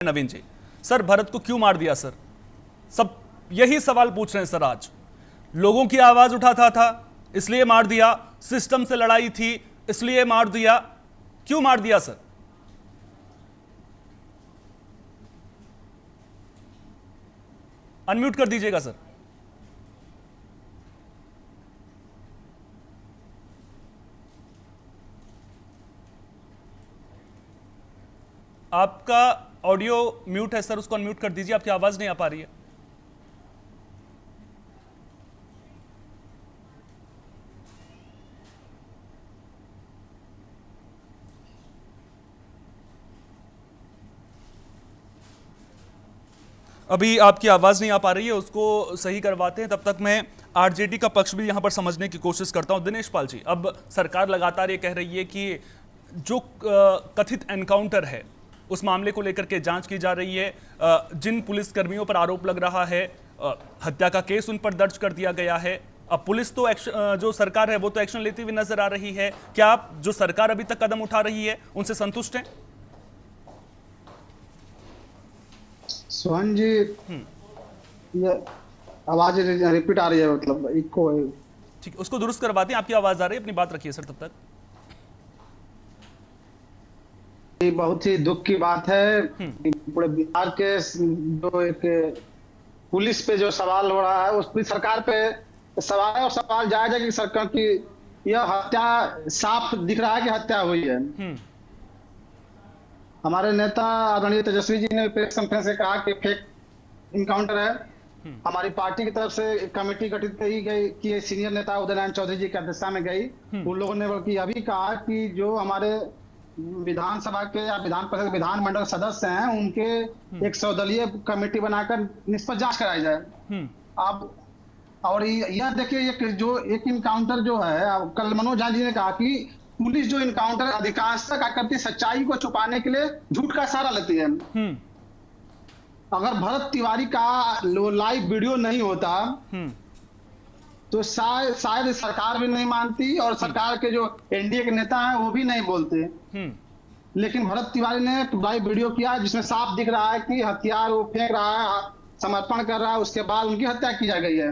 नवीन जी, sir Bharat को क्यों मार दिया सर? सब यही सवाल पूछ रहे हैं सर। आज लोगों की आवाज उठाता था इसलिए मार दिया, सिस्टम से लड़ाई थी इसलिए मार दिया, क्यों मार दिया सर? अनम्यूट कर दीजिएगा सर। आपका ऑडियो म्यूट है सर, उसको अनम्यूट कर दीजिए, आपकी आवाज नहीं आ पा रही है। अभी आपकी आवाज नहीं आ पा रही है, उसको सही करवाते हैं। तब तक मैं आरजेडी का पक्ष भी यहां पर समझने की कोशिश करता हूं। दिनेश पाल जी, अब सरकार लगातार ये कह रही है कि जो कथित एनकाउंटर है उस मामले को लेकर के जांच की जा रही है। जिन पुलिस कर्मियों पर आरोप लग रहा है, हत्या का केस उन पर दर्ज कर दिया गया है। अब पुलिस तो जो सरकार है वो तो एक्शन लेती हुई नजर आ रही है। क्या आप जो सरकार अभी तक कदम उठा रही है उनसे संतुष्ट हैं? सोहन जी, ये आवाज रिपीट आ रही है, मतलब इको है। ठीक, उसको दुरुस्त करवाते हैं। आपकी आवाज आ रही है, अपनी बात रखिए सर तब तक। ये बहुत ही दुख की बात है। पूरे बिहार के जो एक पुलिस पे जो सवाल हो रहा है उस पर सरकार पे सवाल है, और सवाल जायज है कि सरकार की यह हत्या साफ दिख रहा है कि हत्या हुई है। हमारे नेता आदरणीय तेजस्वी जी ने प्रेस कॉन्फ्रेंस में कहा कि फेक इनकाउंटर है। हमारी पार्टी की तरफ से एक कमेटी गठित की गई कि सीनियर नेता उदय नारायण चौधरी जी की अध्यक्षता में गई। उन लोगों ने बल्कि अभी कहा कि जो हमारे विधानसभा के या विधान परिषद विधानमंडल सदस्य हैं उनके एक सर्वदलीय कमेटी बनाकर निष्पक्ष जांच कराई जाए। अब और यह देखिए, जो एक इनकाउंटर जो है, कल मनोज झा जी ने कहा कि पुलिस जो इनकाउंटर अधिकांशतः क्या करती है, सच्चाई को छुपाने के लिए झूठ का सहारा लेती है। अगर भरत तिवारी का लाइव वीडियो नहीं होता तो शायद सरकार भी नहीं मानती और सरकार के जो एनडीए के नेता हैं वो भी नहीं बोलते। लेकिन भरत तिवारी ने लाइव वीडियो किया जिसमें साफ दिख रहा है कि हथियार वो फेंक रहा है, समर्पण कर रहा है, उसके बाद उनकी हत्या की जा गई है।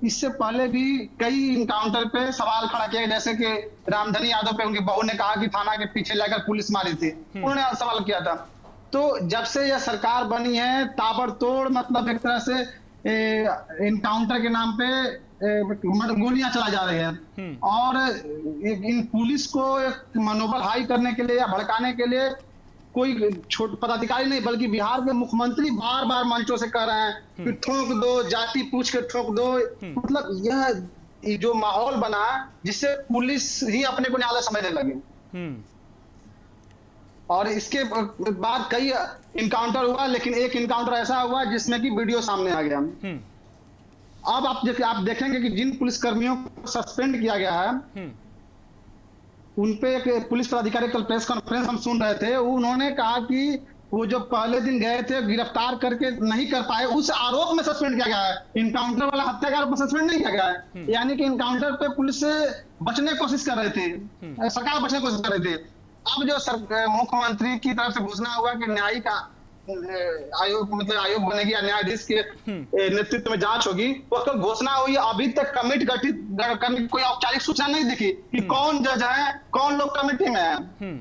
इससे पहले भी कई इनकाउंटर पे सवाल खड़ा किया, जैसे कि रामधनी यादव पे उनकी बहू ने कहा कि थाना के पीछे लेकर पुलिस मारी थी, उन्होंने सवाल किया था। तो जब से यह सरकार बनी है ताबड़तोड़, मतलब एक तरह से इनकाउंटर के नाम पे गोलियां चला जा रही है। और इन पुलिस को मनोबल हाई करने के लिए या भड़काने के लिए कोई छोटे पदाधिकारी नहीं बल्कि बिहार के मुख्यमंत्री बार बार मंचों से कह रहे हैं कि ठोक दो, जाति पूछ के ठोक दो। मतलब यह जो माहौल बना जिससे पुलिस ही अपने को न्यायालय समझने लगी। और इसके बाद कई इनकाउंटर हुआ, लेकिन एक इनकाउंटर ऐसा हुआ जिसमें कि वीडियो सामने आ गया। अब आप देखेंगे कि जिन पुलिस कर्मियों को सस्पेंड किया गया है उनपे एक पुलिस पदाधिकारी कल प्रेस कॉन्फ्रेंस हम सुन रहे थे, उन्होंने कहा कि वो जो पहले दिन गए थे गिरफ्तार करके नहीं कर पाए, उस आरोप में सस्पेंड किया गया है। इनकाउंटर वाला हत्या के आरोप में सस्पेंड नहीं किया गया है। यानी कि इनकाउंटर पे पुलिस से बचने की कोशिश कर रहे थे, सरकार बचने की कोशिश कर रही थी। अब जो मुख्यमंत्री की तरफ से घोषणा हुआ कि न्यायिक आयोग, मतलब आयोग बनेगी या न्यायाधीश के नेतृत्व में जांच होगी, वो कल घोषणा हुई, अभी तक कमेटी गठित करने की कोई औपचारिक सूचना नहीं दिखी कि कौन जज है, कौन लोग कमेटी में है।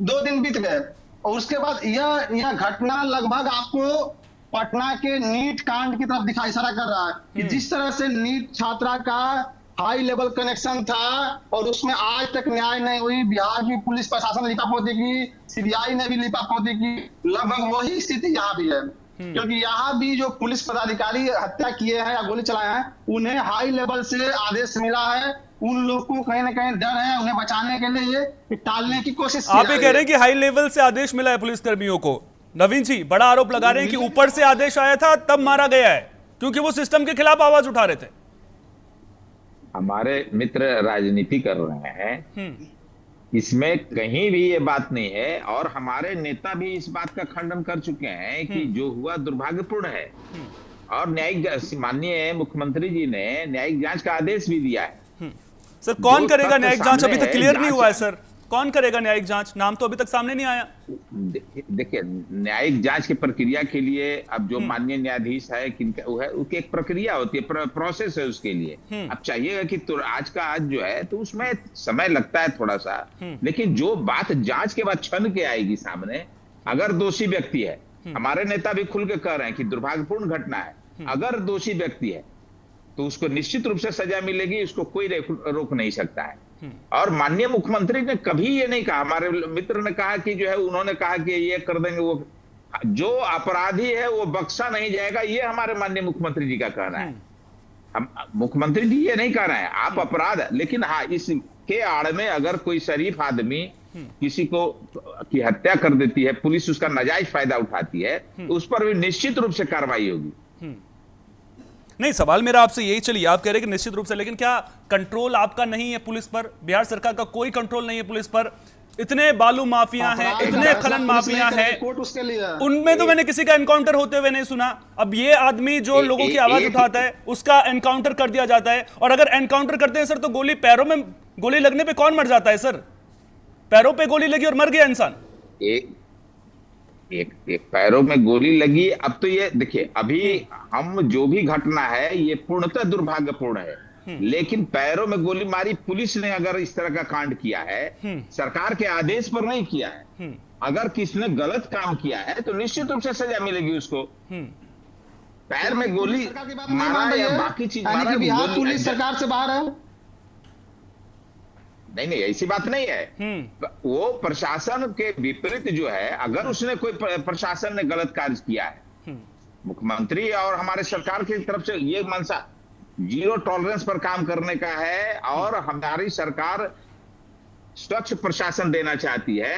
2 दिन बीत गए और उसके बाद यह घटना लगभग आपको पटना के नीट कांड की तरफ इशारा कर रहा है कि जिस तरह से नीट छात्रा का हाई लेवल कनेक्शन था और उसमें आज तक न्याय नहीं हुई। बिहार की पुलिस प्रशासन लिपापोती की, सीबीआई ने भी लिपापोती की, लगभग वही स्थिति यहाँ भी है। क्योंकि यहाँ भी जो पुलिस पदाधिकारी हत्या किए हैं या गोली चलाए हैं उन्हें हाई लेवल से आदेश मिला है। उन लोगों को कहीं ना कहीं डर है, उन्हें बचाने के लिए ये टालने की कोशिश की। आप ये कह रहे हैं कि हाई लेवल से आदेश मिला है पुलिस कर्मियों को। नवीन जी बड़ा आरोप लगा रहे हैं कि ऊपर से आदेश आया था तब मारा गया है, क्योंकि वो सिस्टम के खिलाफ आवाज उठा रहे थे। हमारे मित्र राजनीति कर रहे हैं, इसमें कहीं भी ये बात नहीं है। और हमारे नेता भी इस बात का खंडन कर चुके हैं कि जो हुआ दुर्भाग्यपूर्ण है। और न्यायिक, माननीय मुख्यमंत्री जी ने न्यायिक जांच का आदेश भी दिया है। सर कौन करेगा न्यायिक जांच? अभी तक क्लियर नहीं हुआ है सर। कौन करेगा न्यायिक जांच? नाम तो अभी तक सामने नहीं आया। देखिए, न्यायिक जांच की प्रक्रिया के लिए अब जो माननीय न्यायाधीश है किनका वो है, उसकी एक प्रक्रिया होती है, प्रोसेस है उसके लिए। अब चाहिएगा कि तो आज का आज जो है तो उसमें समय लगता है थोड़ा सा, लेकिन जो बात जांच के बाद छन के आएगी सामने, अगर दोषी व्यक्ति है, हमारे नेता भी खुल के कह रहे हैं कि दुर्भाग्यपूर्ण घटना है, अगर दोषी व्यक्ति है तो उसको निश्चित रूप से सजा मिलेगी, उसको कोई रोक नहीं सकता है। और माननीय मुख्यमंत्री ने कभी ये नहीं कहा, हमारे मित्र ने कहा कि जो है उन्होंने कहा कि ये कर देंगे, वो जो अपराधी है वो बख्शा नहीं जाएगा, ये हमारे माननीय मुख्यमंत्री जी का कहना है। हम मुख्यमंत्री जी ये नहीं कह रहे हैं आप अपराध, लेकिन हाँ इसके आड़ में अगर कोई शरीफ आदमी किसी को की हत्या कर देती है, पुलिस उसका नाजायज फायदा उठाती है, तो उस पर भी निश्चित रूप से कार्रवाई होगी। नहीं, सवाल मेरा आपसे यही, चलिए आप कह रहे हैं कि निश्चित रूप से, लेकिन क्या कंट्रोल आपका नहीं है पुलिस पर? बिहार सरकार का कोई कंट्रोल नहीं है पुलिस पर? इतने बालू माफिया हैं, इतने खनन माफिया हैं, उनमें तो मैंने किसी का एनकाउंटर होते हुए नहीं सुना। अब ये आदमी जो लोगों की आवाज उठाता है उसका एनकाउंटर कर दिया जाता है, और अगर एनकाउंटर करते हैं सर तो गोली, पैरों में गोली लगने पे कौन मर जाता है सर? पैरों पे गोली लगी और मर गया इंसान। एक पैरों में गोली लगी। अब तो ये देखिए, अभी हम जो भी घटना है ये पूर्णतः दुर्भाग्यपूर्ण है, लेकिन पैरों में गोली मारी पुलिस ने अगर इस तरह का कांड किया है, सरकार के आदेश पर नहीं किया है, अगर किसने गलत काम किया है तो निश्चित रूप से सजा मिलेगी उसको। पैर में गोली मारा या बाकी चीज मारा, बिहार पुलिस सरकार से बाहर है? नहीं, ऐसी बात नहीं है। वो प्रशासन के विपरीत जो है, अगर उसने कोई प्रशासन ने गलत कार्य किया है, मुख्यमंत्री और हमारे सरकार की तरफ से ये मंशा जीरो टॉलरेंस पर काम करने का है, और हमारी सरकार स्वच्छ प्रशासन देना चाहती है।